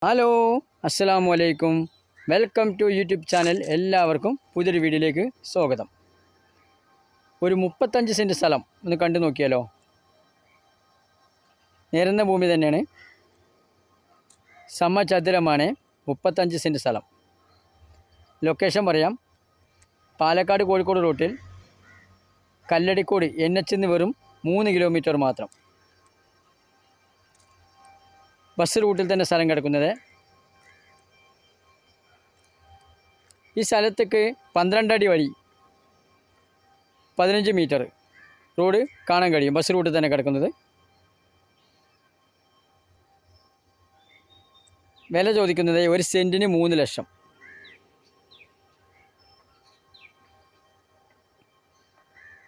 Hello അസ്സലാമു അലൈക്കും. Welcome to YouTube channel. എല്ലാവർക്കും പുതിയൊരു വീഡിയോയിലേക്ക് സ്വാഗതം. ഒരു 35 സെൻറ്റ് സ്ഥലം ഒന്ന് കണ്ടു നോക്കിയാലോ. നിരന്ന ഭൂമി തന്നെയാണ്, സമചതുരമാണ്. 35 സെൻറ്റ് സ്ഥലം. ലൊക്കേഷൻ പറയാം. പാലക്കാട് കോഴിക്കോട് റൂട്ടിൽ കല്ലടിക്കോട് NH നിന്ന് വെറും 3 കിലോമീറ്റർ മാത്രം. ബസ് റൂട്ടിൽ തന്നെ സ്ഥലം കിടക്കുന്നത്. ഈ സ്ഥലത്തേക്ക് 12 അടി വഴി 15 മീറ്റർ റോഡ് കാണാൻ കഴിയും. ബസ് റൂട്ടിൽ തന്നെ കിടക്കുന്നത്. വില ചോദിക്കുന്നത് 1 സെൻറ്റിന് 3 ലക്ഷം.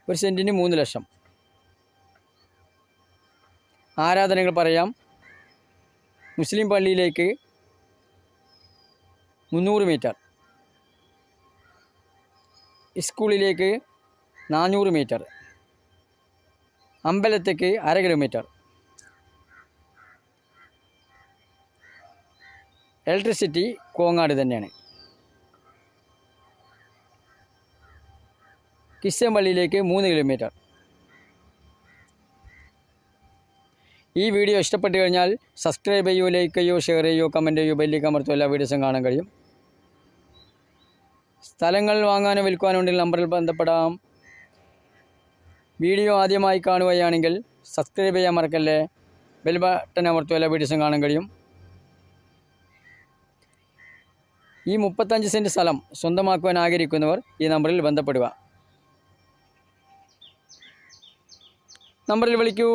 ഒരു സെൻറ്റിന് 3 ലക്ഷം. ആരാധനകൾ പറയാം. മുസ്ലിം പള്ളിയിലേക്ക് 300 മീറ്റർ, സ്കൂളിലേക്ക് 400 മീറ്റർ, അമ്പലത്തേക്ക് 1/2 കിലോമീറ്റർ, ഇലക്ട്രിസിറ്റി കോങ്ങാട് തന്നെയാണ്. ക്രിസ്ത്യൻ പള്ളിയിലേക്ക് 3 കിലോമീറ്റർ. ഈ വീഡിയോ ഇഷ്ടപ്പെട്ട് കഴിഞ്ഞാൽ സബ്സ്ക്രൈബ് ചെയ്യോ, ലൈക്ക് ചെയ്യോ, ഷെയർ ചെയ്യോ, കമൻറ്റ് ചെയ്യോ, ബെല്ലിലേക്ക് അമർത്തോ. എല്ലാ വീഡിയോസും കാണാൻ കഴിയും. സ്ഥലങ്ങൾ വാങ്ങാനോ വിൽക്കാനോ ഉണ്ടെങ്കിൽ നമ്പറിൽ ബന്ധപ്പെടാം. വീഡിയോ ആദ്യമായി കാണുകയാണെങ്കിൽ സബ്സ്ക്രൈബ് ചെയ്യാൻ മറക്കല്ലേ. ബെൽ ബട്ടൺ അമർത്തോ. എല്ലാ വീഡിയോസും കാണാൻ കഴിയും. ഈ 35 സെൻറ്റ് സ്ഥലം സ്വന്തമാക്കുവാൻ ആഗ്രഹിക്കുന്നവർ ഈ നമ്പറിൽ ബന്ധപ്പെടുക. നമ്പറിൽ വിളിക്കൂ.